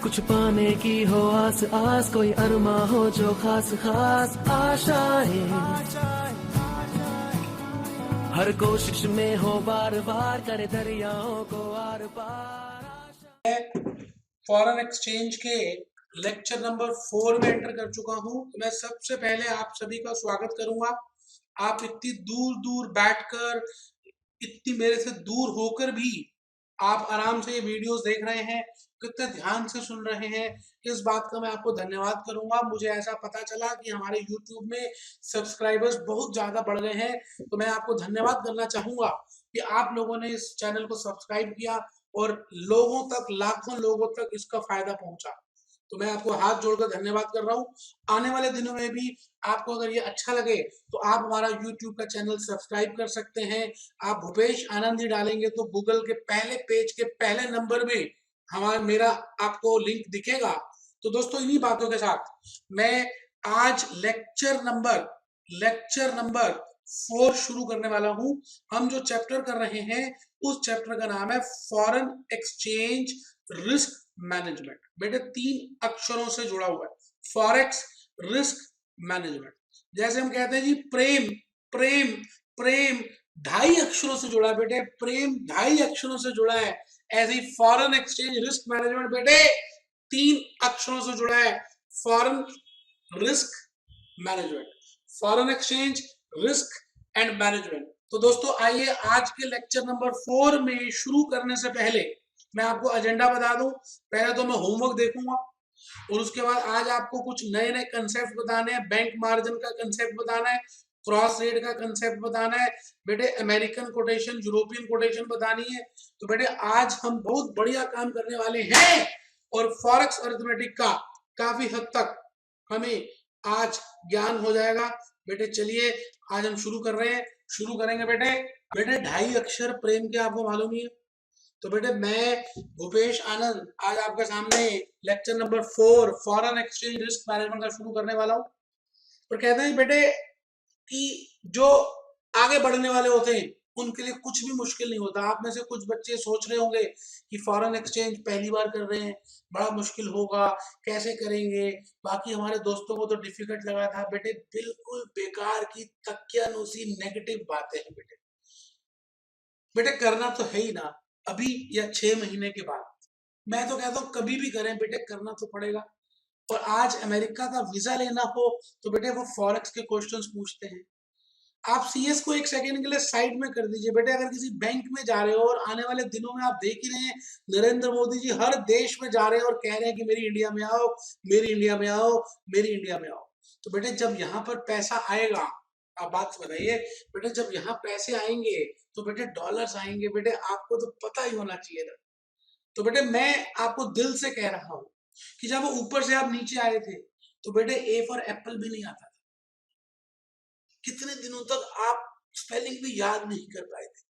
कुछ पाने की हो आस आस, कोई अरमा हो जो खास खास आशाएं, हर कोशिश में हो बार बार, करे दरियाओं को आर पार। फॉरेन एक्सचेंज के लेक्चर नंबर 4 में एंटर कर चुका हूं। तो मैं सबसे पहले आप सभी का स्वागत करूंगा। आप इतनी दूर दूर बैठकर, इतनी मेरे से दूर होकर भी आप आराम से ये वीडियोस देख रहे हैं, कितने ध्यान से सुन रहे हैं, इस बात का मैं आपको धन्यवाद करूंगा। मुझे ऐसा पता चला कि हमारे YouTube में सब्सक्राइबर्स बहुत ज्यादा बढ़ गए हैं, तो मैं आपको धन्यवाद करना चाहूंगा कि आप लोगों ने इस चैनल को सब्सक्राइब किया और लोगों तक, लाखों लोगों तक इसका फायदा पहुंचा। तो मैं आपको हाथ जोड़कर धन्यवाद कर रहा हूं। आने वाले दिनों में भी आपको अगर ये अच्छा लगे तो आप हमारा YouTube का चैनल सब्सक्राइब कर सकते हैं। आप भूपेश आनंद ही डालेंगे तो गूगल के पहले पेज के पहले नंबर में मेरा आपको लिंक दिखेगा। तो दोस्तों, इन्हीं बातों के साथ मैं आज लेक्चर नंबर 4 शुरू करने वाला हूं। हम जो चैप्टर कर रहे हैं उस चैप्टर का नाम है फॉरेन एक्सचेंज रिस्क मैनेजमेंट। बेटे 3 अक्षरों से जुड़ा हुआ है, फॉरेक्स रिस्क मैनेजमेंट। जैसे हम कहते हैं जी प्रेम, प्रेम प्रेम 2.5 अक्षरों से जुड़ा है बेटे, प्रेम 2.5 अक्षरों से जुड़ा है। ऐसे ही फॉरेन एक्सचेंज रिस्क मैनेजमेंट बेटे 3 अक्षरों से जुड़ा है, foreign risk management, foreign exchange risk and management. तो दोस्तों, आइए आज के लेक्चर नंबर 4 में शुरू करने से पहले मैं आपको एजेंडा बता दूं। पहले तो मैं होमवर्क देखूंगा और उसके बाद आज आपको कुछ नए नए कंसेप्ट बताने हैं। बैंक मार्जिन का कंसेप्ट बताना है, क्रॉस रेट का कंसेप्ट बताना है बेटे, अमेरिकन कोटेशन, यूरोपियन कोटेशन बतानी है। तो बेटे आज हम बहुत बढ़िया काम करने वाले हैं और फॉरेक्स अरिथमेटिक का काफी हद तक हमें आज ज्ञान हो जाएगा। बेटे चलिए आज हम शुरू कर रहे हैं, शुरू करेंगे बेटे। 2.5 अक्षर प्रेम के आपको मालूम ही है। तो बेटे मैं भूपेश आनंद आज आपके सामने lecture number 4 foreign exchange risk management का शुरू करने वाला हूँ। और कहते हैं बेटे कि जो आगे बढ़ने वाले होते हैं उनके लिए कुछ भी मुश्किल नहीं होता। आप में से कुछ बच्चे सोच रहे होंगे कि फॉरेन एक्सचेंज पहली बार कर रहे हैं, बड़ा मुश्किल होगा, कैसे करेंगे, बाकी हमारे दोस्तों को तो डिफिकल्ट लगा था। बेटे बिल्कुल बेकार की तकियानुसी नेगेटिव बातें हैं बेटे। बेटे करना तो है ही ना, अभी या 6 महीने के बाद। मैं तो कहता हूँ कभी भी करें बेटे, करना तो पड़ेगा। और आज अमेरिका का वीजा लेना हो तो बेटे वो फॉरेक्स के क्वेश्चंस पूछते हैं। आप सीएस को एक सेकंड के लिए साइड में कर दीजिए बेटे। अगर किसी बैंक में जा रहे हो और आने वाले दिनों में आप देख ही रहे हैं नरेंद्र मोदी जी हर देश में जा रहे हैं और कह रहे हैं कि मेरी इंडिया में आओ, मेरी इंडिया में आओ, मेरी इंडिया में आओ। तो बेटे जब यहाँ पर पैसा आएगा, आप बात बताइए बेटे, जब यहाँ पैसे आएंगे तो बेटे डॉलर्स आएंगे बेटे, आपको तो पता ही होना चाहिए था। तो बेटे मैं आपको दिल से कह रहा हूँ कि जब ऊपर से आप नीचे आए थे तो बेटे ए फॉर एप्पल भी नहीं आता था। कितने दिनों तक आप स्पेलिंग भी याद नहीं कर पाए थे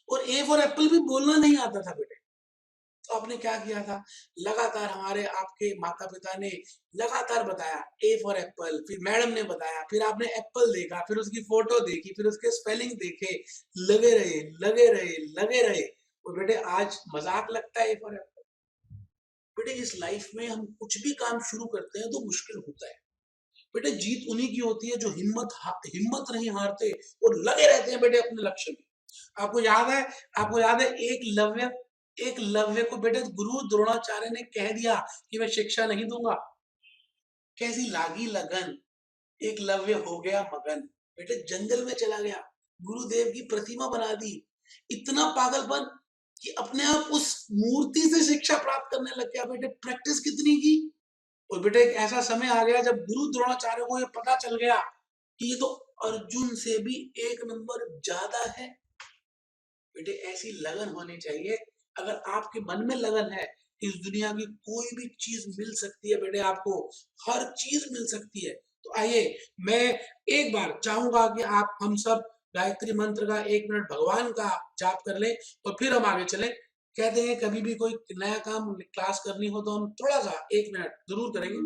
और ए फॉर एप्पल भी बोलना नहीं आता था बेटे। तो आपने क्या किया था, लगातार हमारे आपके माता पिता ने लगातार बताया ए फॉर एप्पल, फिर मैडम ने बताया, फिर आपने एप्पल देखा, फिर उसकी फोटो देखी, फिर उसके स्पेलिंग देखे, लगे रहे लगे रहे लगे रहे। और बेटे आज मजाक लगता है ए फॉर एप्पल। बेटे इस लाइफ में हम कुछ भी काम शुरू करते हैं तो मुश्किल होता है बेटे। जीत उन्हीं की होती है जो हिम्मत नहीं हारते और लगे रहते हैं बेटे अपने लक्ष्य में। आपको याद है एक लव्य को बेटे गुरु द्रोणाचार्य ने कह दिया कि मैं शिक्षा नहीं दूंगा। कैसी लागी लगन, एक लव्य हो गया मगन, बेटे जंगल में चला गया, गुरुदेव की प्रतिमा बना दी। इतना पागलपन कि अपने आप उस मूर्ति से शिक्षा प्राप्त करने लग गया बेटे। प्रैक्टिस कितनी की। और बेटे एक ऐसा समय आ गया जब गुरु द्रोणाचार्य को ये पता चल गया कि ये तो अर्जुन से भी 1 नंबर ज्यादा है। बेटे ऐसी लगन होनी चाहिए। अगर आपके मन में लगन है, इस दुनिया की कोई भी चीज मिल सकती है बेटे, आपको हर चीज मिल सकती है। तो आइए मैं एक बार चाहूंगा कि आप हम सब गायत्री मंत्र का 1 मिनट भगवान का जाप कर ले और फिर हम आगे चले। कहते हैं कभी भी कोई नया काम क्लास करनी हो तो हम थोड़ा सा 1 मिनट जरूर करेंगे।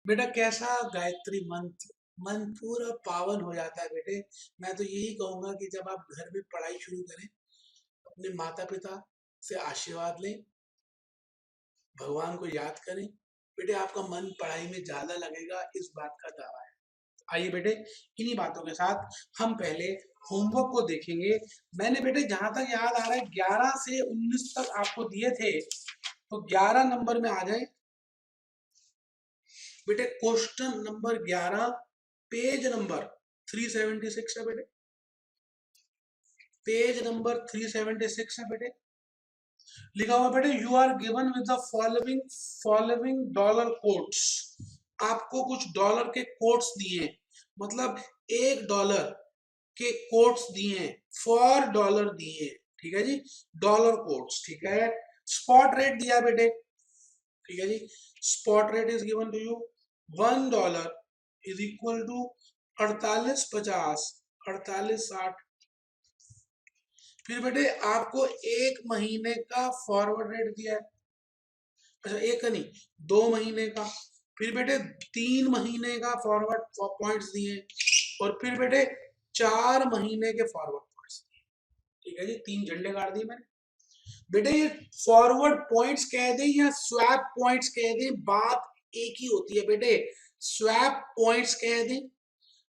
बेटा कैसा गायत्री मंत्र, मन पूरा पावन हो जाता है बेटे। मैं तो यही कहूंगा कि जब आप घर में पढ़ाई शुरू करें, अपने माता पिता से आशीर्वाद लें, भगवान को याद करें, बेटे आपका मन पढ़ाई में ज्यादा लगेगा, इस बात का दावा है। आइए बेटे, इन्हीं बातों के साथ हम पहले होमवर्क को देखेंगे। मैंने बेटे जहां तक याद आ रहा है 11 से 19 तक आपको दिए थे, तो 11 नंबर में आ जाए बेटे। क्वेश्चन नंबर 11 पेज नंबर 376 है बेटे, पेज नंबर 376 है बेटे। लिखा हुआ बेटे, you are given with the following dollar quotes. आपको कुछ डॉलर के कोट्स दिए, मतलब $1 के कोट्स दिए हैं, फॉर डॉलर दिए हैं, ठीक है जी, डॉलर कोट्स, ठीक है। स्पॉट रेट दिया बेटे, ठीक है जी। Spot rate is given to you, $1 is equal to 48.50, 48.60। फिर बेटे आपको एक महीने का फॉरवर्ड रेट दिया है, अच्छा एक नहीं 2 महीने का। फिर बेटे 3 महीने का फॉरवर्ड पॉइंट्स दिए, और फिर बेटे 4 महीने के फॉरवर्ड पॉइंट्स दिए, ठीक है जी। 3 झंडे काट दिए मैंने बेटे। ये फॉरवर्ड पॉइंट्स कह दें या स्वैप पॉइंट्स कह दें, बात एक ही होती है बेटे। स्वैप पॉइंट्स कह दें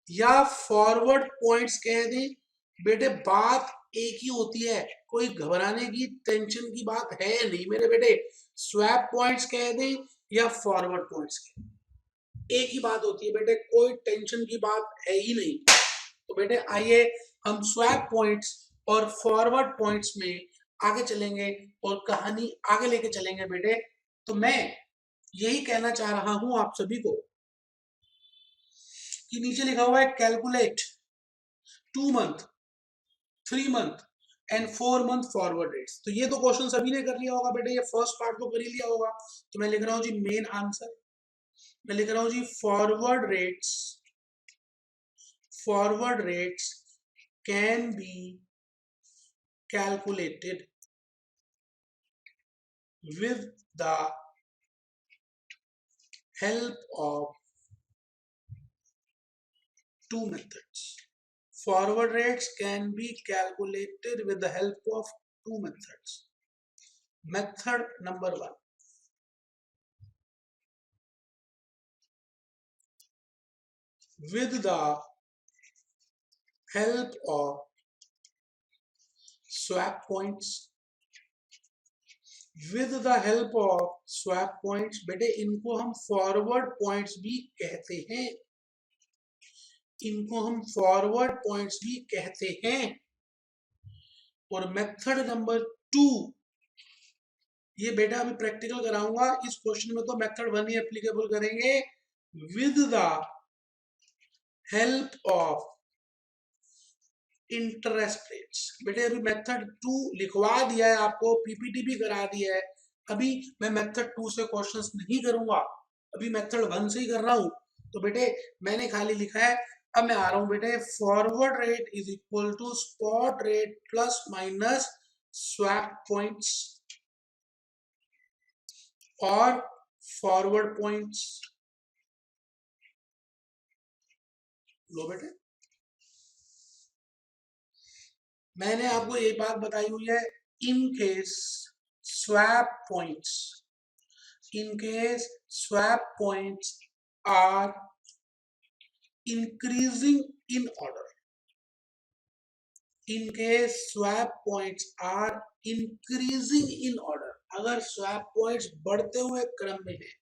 या फॉरवर्ड पॉइंट्स कह दें बेटे, बात एक ही होती है। कोई घबराने की टेंशन की बात है नहीं मेरे बेटे। स्वैप पॉइंट्स कह दें या फॉरवर्ड पॉइंट्स कह दें, एक ही बात होती है बेटे, कोई टेंशन की बात है ही नहीं। तो बेटे आइए हम स्वैप पॉइंट्स और फॉरवर्ड पॉइंट्स में आगे चलेंगे और कहानी आगे लेके चलेंगे बेटे। तो मैं यही कहना चाह रहा हूं आप सभी को कि नीचे लिखा हुआ है calculate 2 month, 3 month and 4 month forward rates. तो ये तो क्वेश्चन सभी ने कर लिया होगा बेटे, ये फर्स्ट पार्ट तो कर ही लिया होगा। तो मैं लिख रहा हूं जी मेन आंसर, मैं लिख रहा हूं जी forward rates can be calculated with the help of 2 methods. Forward rates can be calculated with the help of 2 methods. Method number 1, with the help of swap points. With the help of swap points बेटे इनको हम forward points भी कहते हैं, इनको हम forward points भी कहते हैं। और मेथड नंबर 2, ये बेटा अभी प्रैक्टिकल कराऊंगा, इस क्वेश्चन में तो मेथड 1 ही एप्लीकेबल करेंगे। With the help of interest rates, बेटे अभी मेथड 2 लिखवा दिया है आपको, पीपीटी भी करा दिया है। अभी मैं मेथड 2 से क्वेश्चंस नहीं करूंगा, अभी मेथड 1 से ही कर रहा हूं। तो बेटे मैंने खाली लिखा है, अब मैं आ रहा हूं बेटे, forward rate is equal to spot rate plus minus swap points और फॉरवर्ड पॉइंट्स। लो बेटे मैंने आपको एक बात बताई हुई है, in case swap points, in case swap points are increasing in order, in case swap points are increasing in order, अगर swap points बढ़ते हुए क्रम में है,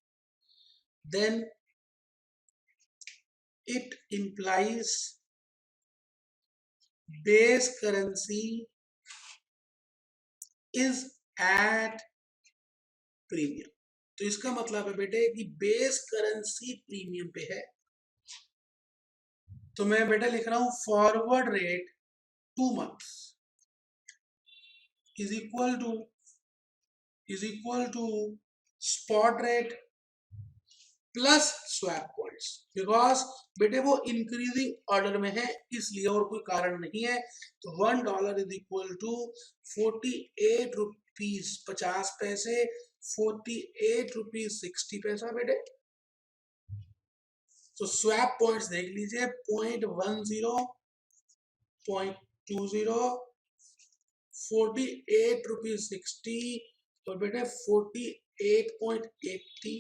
then it implies base currency is at premium। तो इसका मतलब है बेटे कि बेस करेंसी प्रीमियम पे है। तो मैं बेटा लिख रहा हूं forward rate 2 months is equal to spot rate plus swap points, because बेटे वो इंक्रीजिंग ऑर्डर में है इसलिए, और कोई कारण नहीं है। तो $1 इज इक्वल टू 48 रुपीज 50 पैसे, 48 रुपीज 60 पैसा बेटे। तो स्वैप पॉइंट्स देख लीजिए, 0.10, 0.20, 48.60 और बेटे 48.80।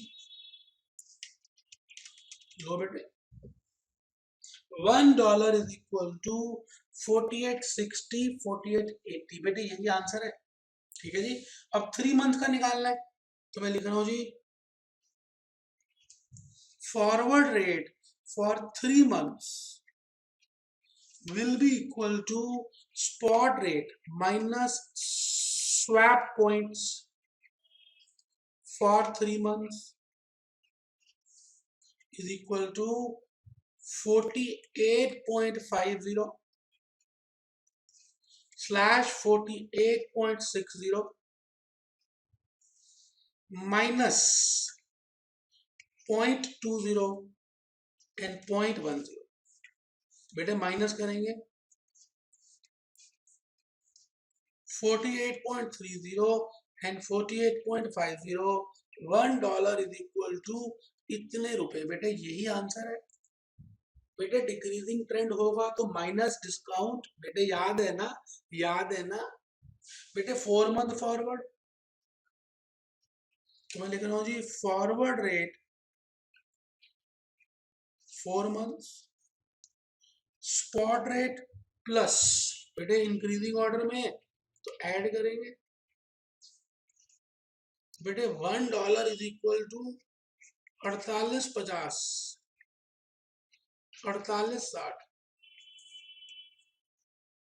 लो बेटे, $1 इज इक्वल टू 48.60, 48.80। बेटे यही आंसर है। ठीक है जी। अब 3 मंथ का निकालना है, तो मैं लिख रहा हूं जी, forward rate for 3 months will be equal to spot rate minus swap points for 3 months is equal to 48.50 slash 48.60 minus 0.20 and 0.10। बेटे माइनस करेंगे 48.30 and 48.50, $1 इज इक्वल टू इतने रुपए। बेटे यही आंसर है। बेटे डिक्रीजिंग ट्रेंड होगा तो माइनस डिस्काउंट, बेटे याद है ना, याद है ना बेटे। 4 month फॉरवर्ड, तो मैं लिख रहा हूं जी, forward rate 4 months, spot rate plus, बेटे इंक्रीजिंग ऑर्डर में तो ऐड करेंगे। बेटे $1 इज इक्वल टू 48.50, 48.60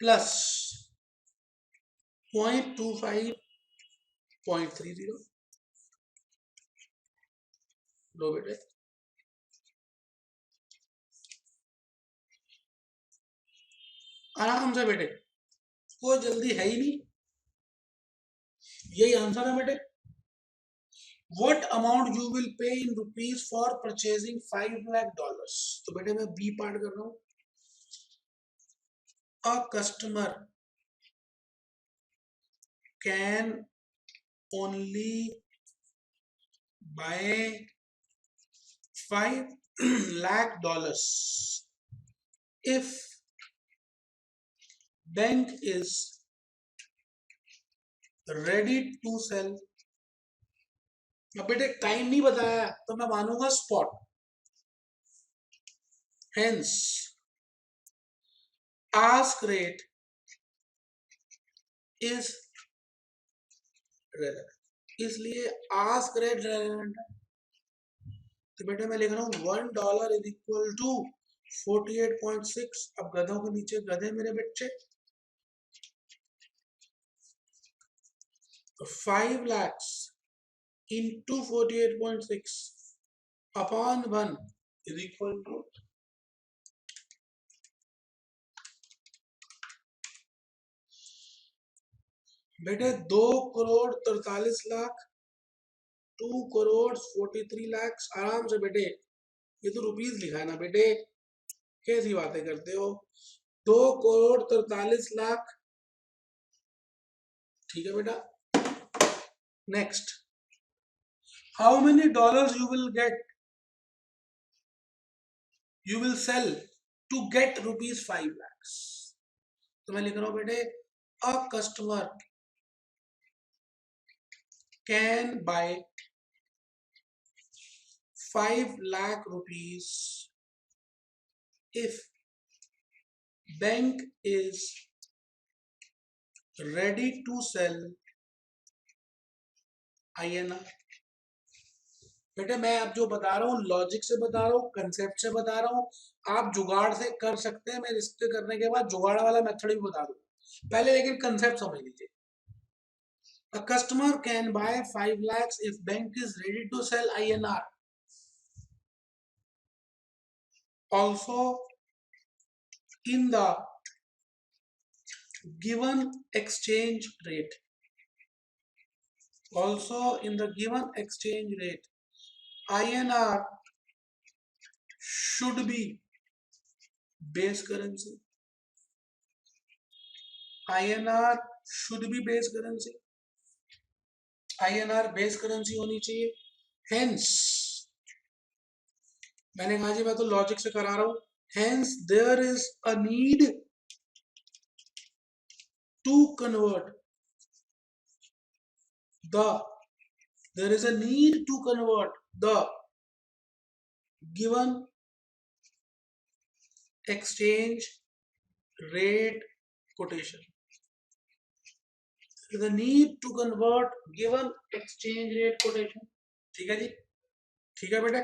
प्लस 0.25, 0.30। लो बेटे, आराम से बेटे, कोई जल्दी है ही नहीं, यही आंसर है बेटे। What amount you will pay in rupees for purchasing $5 lakh? तो बेटे मैं बी पार्ट कर रहा हूं। A customer can only buy $5 lakh if bank is ready to sell। अब बेटे टाइम नहीं बताया तो मैं मानूंगा spot, hence ask rate is relevant, इसलिए आस्क रेट रेलेवेंट है। तो बेटे मैं लिख रहा हूं $1 इज इक्वल टू 48.6। अब गधों के नीचे गधे मेरे बच्चे, 5 lakhs into 48.6 upon 1 is equal to, बेटे 2,43,00,000, 2,43,00,000 आराम से बेटे, ये तो रुपीज लिखा है ना बेटे, कैसी बातें करते हो। 2,43,00,000, ठीक है बेटा। Next, how many dollars you will get, you will sell to get ₹5 lakhs। तो मैं लिख रहा हूं बेटे, a customer can buy ₹5 lakh if bank is ready to sell INR। बेटे मैं अब जो बता रहा हूँ लॉजिक से बता रहा हूँ, कंसेप्ट से बता रहा हूँ, आप जुगाड़ से कर सकते हैं। मैं इसके करने के बाद जुगाड़ वाला मेथड भी बता दूँ, पहले लेकिन कंसेप्ट समझ लीजिए। A customer can buy 5 lakhs if bank is ready to sell INR. Also in the given exchange rate, also in the given exchange rate, INR should be base currency, INR should be base currency, INR base currency होनी चाहिए। Hence मैंने कहा जी मैं तो logic से करा रहा हूं। Hence there is a need to convert the there is a need to convert the given exchange rate quotation. The need to convert given exchange rate quotation. ठीक है जी, ठीक है बेटे।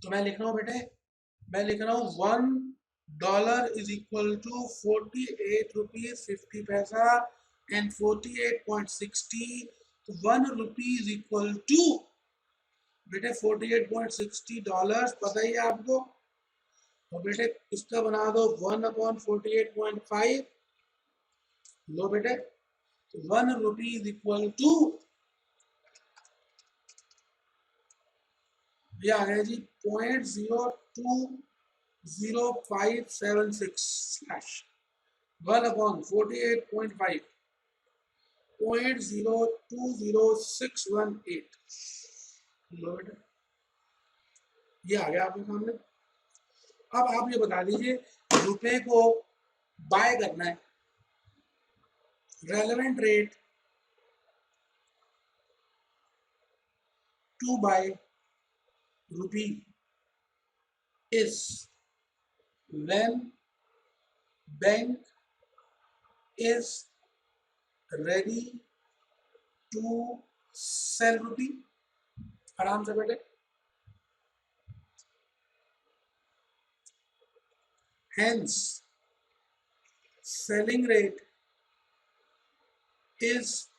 तो मैं लिख रहा हूं बेटे, मैं लिख रहा हूं $1 इज इक्वल टू 48 रुपीज 50 पैसा एंड 48.60। तो ₹1 इज इक्वल टू बेटे $48.60 पता ही है आपको। तो बेटे इसका बना दो 1/48.5। लो बेटे ₹1 इज इक्वल टू, ये आ गया जी 0.02576 स्लैश 1/48.5 0.020618। लो बेटे ये आ गया आपके सामने। अब आप ये बता दीजिए रुपए को बाय करना है, relevant rate to buy rupee is when bank is ready to sell rupee। आराम से बैठे। Hence selling rate is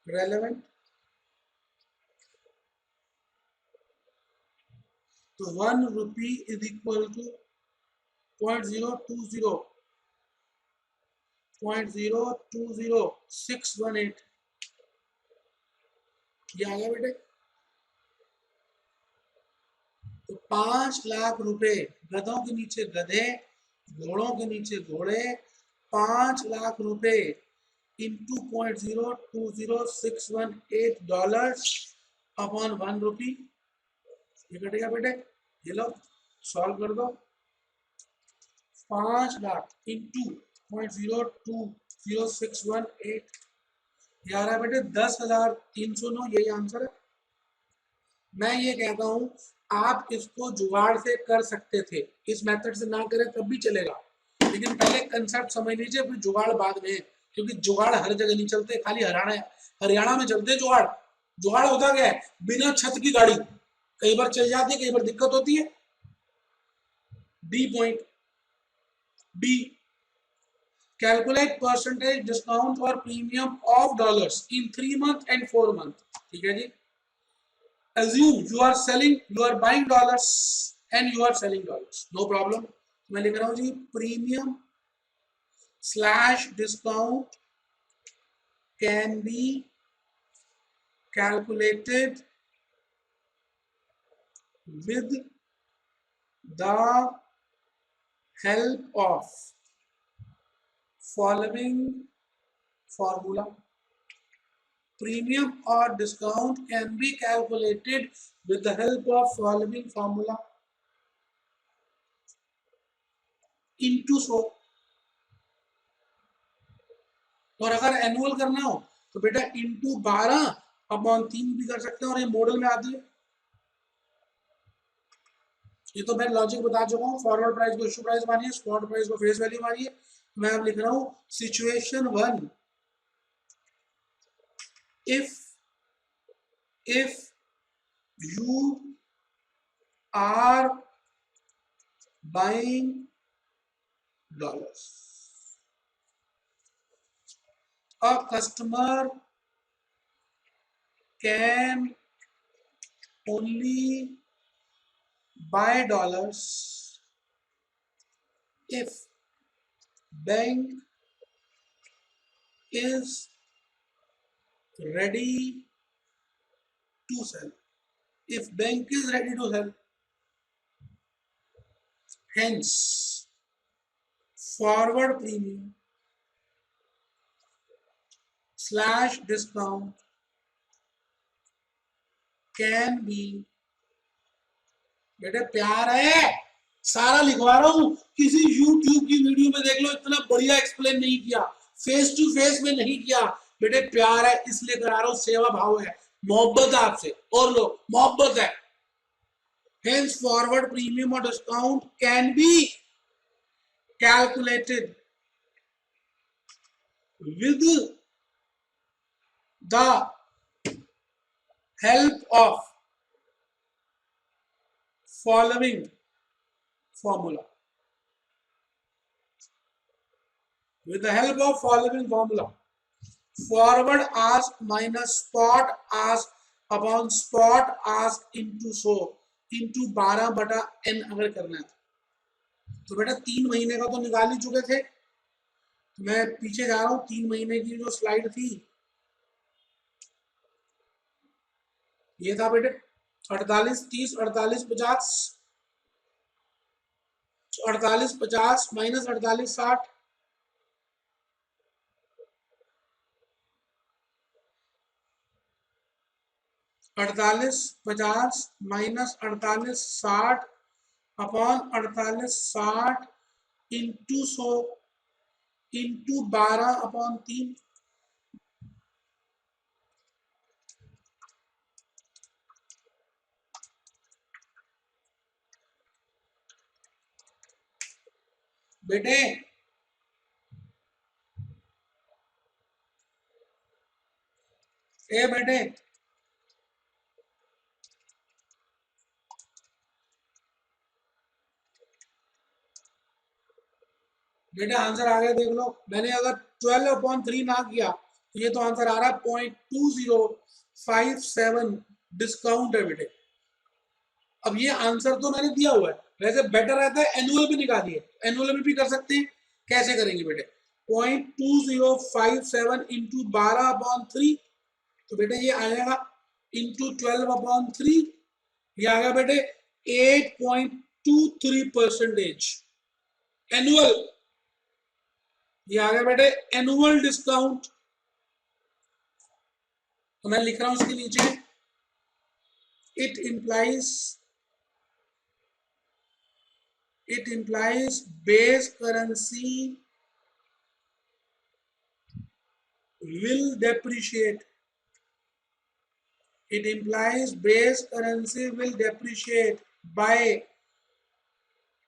relevant। तो ₹1 is equal to 0.020618। ये आ गया बेटे। तो 5 लाख रुपए, गधों के नीचे गधे, घोड़ों के नीचे घोड़े, 5 लाख रुपए इंटू $0.020618 अपॉन ₹1। ये कटेगा बेटे, ये लो सॉल्व कर दो। 5 लाख इंटू $0.020618 ये आ रहा है बेटे 10,309। यही आंसर है। मैं ये कहता हूं आप इसको जुगाड़ से कर सकते थे, इस मेथड से ना करें तब भी चलेगा, लेकिन पहले कंसेप्ट समझ लीजिए फिर जुगाड़ बाद में, क्योंकि जुगाड़ हर जगह नहीं चलते, खाली हरियाणा में चलते हैं जुगाड़। जुगाड़ होता क्या है, बिना छत की गाड़ी कई बार चल जाती है, कई बार दिक्कत होती है। B point B, calculate percentage discount और premium of dollars in 3 month and 4 month। ठीक है जी। assume you are buying dollars and you are selling dollars, no problem। मैं लिख रहा हूं जी premium slash discount can be calculated with the help of following formula। Premium or discount can be calculated with the help of following formula into 100। और अगर annual करना हो तो बेटा इंटू 12/3 भी कर सकते हैं, और ये मॉडल में आती है। ये तो मैं लॉजिक बता चुका हूँ। फॉरवर्ड प्राइस को इशू प्राइस मानिए, स्पॉट प्राइस को फेस वैल्यू मानिए। मैं अब लिख रहा हूँ situation 1, if you are buying dollars, a customer can only buy dollars if bank is ready to sell। If bank is ready to sell, hence forward premium slash discount can be बेटे प्यार है, सारा लिखवा रहा हूं, किसी YouTube की video में देख लो, इतना बढ़िया एक्सप्लेन नहीं किया, फेस टू फेस में नहीं किया। बेटे प्यार है इसलिए करा रहा हूं, सेवा भाव है, मोहब्बत है आपसे, और लो मोहब्बत है। Hence forward premium or discount can be calculated with the help of following formula. With the help of following formula, forward ask minus spot ask upon spot ask into so into 12/n अगर करना है तो बेटा 3 महीने का तो निकाल ही चुके थे। मैं पीछे जा रहा हूं, 3 महीने की जो स्लाइड थी ये था बेटे 48 30 48 50, 48 50 minus 48 60, 48 50 minus 48 60 upon 48 60 into 100 into 12/3। बेटे ए बेटे बेटे आंसर आ गया देख लो। मैंने अगर 12/3 ना किया तो ये तो आंसर आ रहा है 0.2057 डिस्काउंट है बेटे। अब ये आंसर तो मैंने दिया हुआ है, वैसे बेटर रहता है एनुअल भी निकालिए, एनुअल में भी कर सकते हैं। कैसे करेंगे बेटे, 0.2057 इंटू 12/3, तो बेटे ये आ जाएगा इंटू 12/3, ये आ गया बेटे 8.23% एनुअल। ये आ गया बेटे एनुअल डिस्काउंट। तो मैं लिख रहा हूं इसके नीचे, it implies base currency will depreciate. It implies base currency will depreciate by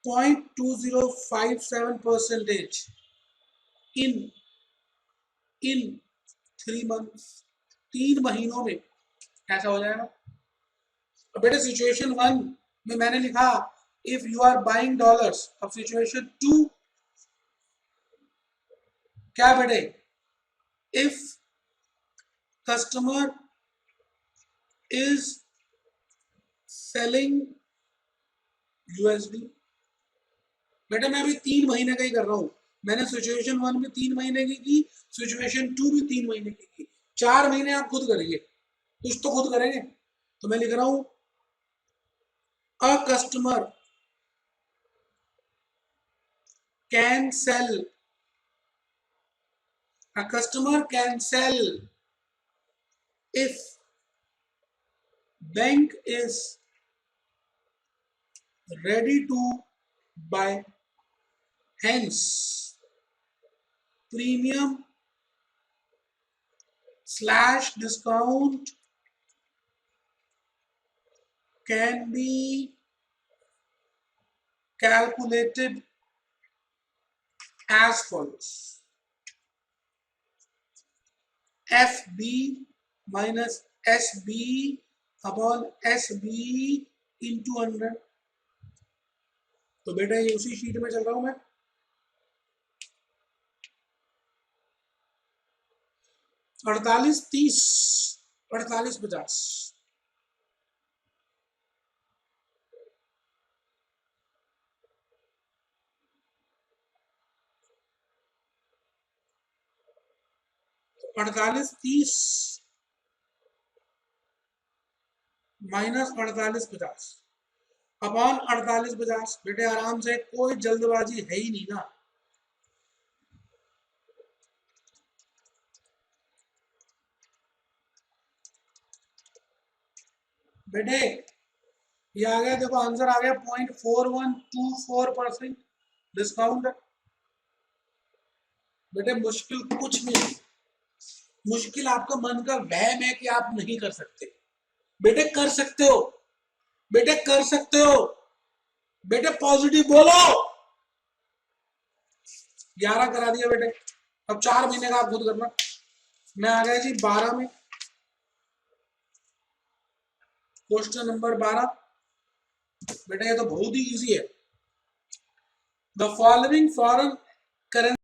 0.2057% in 3 months, 3 महीनों में ऐसा हो जाएगा। अब बेटे सिचुएशन 1 में मैंने लिखा if you are buying dollars. अब सिचुएशन 2 क्या बेटे, if customer is selling USD. बेटा मैं अभी 3 महीने का ही कर रहा हूं, मैंने सिचुएशन 1 में 3 महीने की, सिचुएशन 2 भी 3 महीने की। 4 महीने आप खुद करेंगे, कुछ तो खुद करेंगे। तो मैं लिख रहा हूं अ customer can sell, a customer can sell if bank is ready to buy. Hence premium slash discount can be calculated as follows: FB minus SB upon SB into 100। तो बेटा ये उसी शीट में चल रहा हूं मैं। 48 30 48 50, 48 30 माइनस 48 50 अपॉन 48 50। बेटे आराम से, कोई जल्दबाजी है ही नहीं ना। बेटे ये आ गया, देखो आंसर आ गया 0.4124% डिस्काउंट है। बेटे मुश्किल कुछ नहीं है, मुश्किल आपका मन का वहम है कि आप नहीं कर सकते। बेटे कर सकते हो, बेटे कर सकते हो, बेटे पॉजिटिव बोलो। 11 करा दिया बेटे, अब 4 महीने का आप खुद करना। मैं आ गया जी 12 में, क्वेश्चन नंबर 12। बेटा ये तो बहुत ही इजी है। The following foreign currency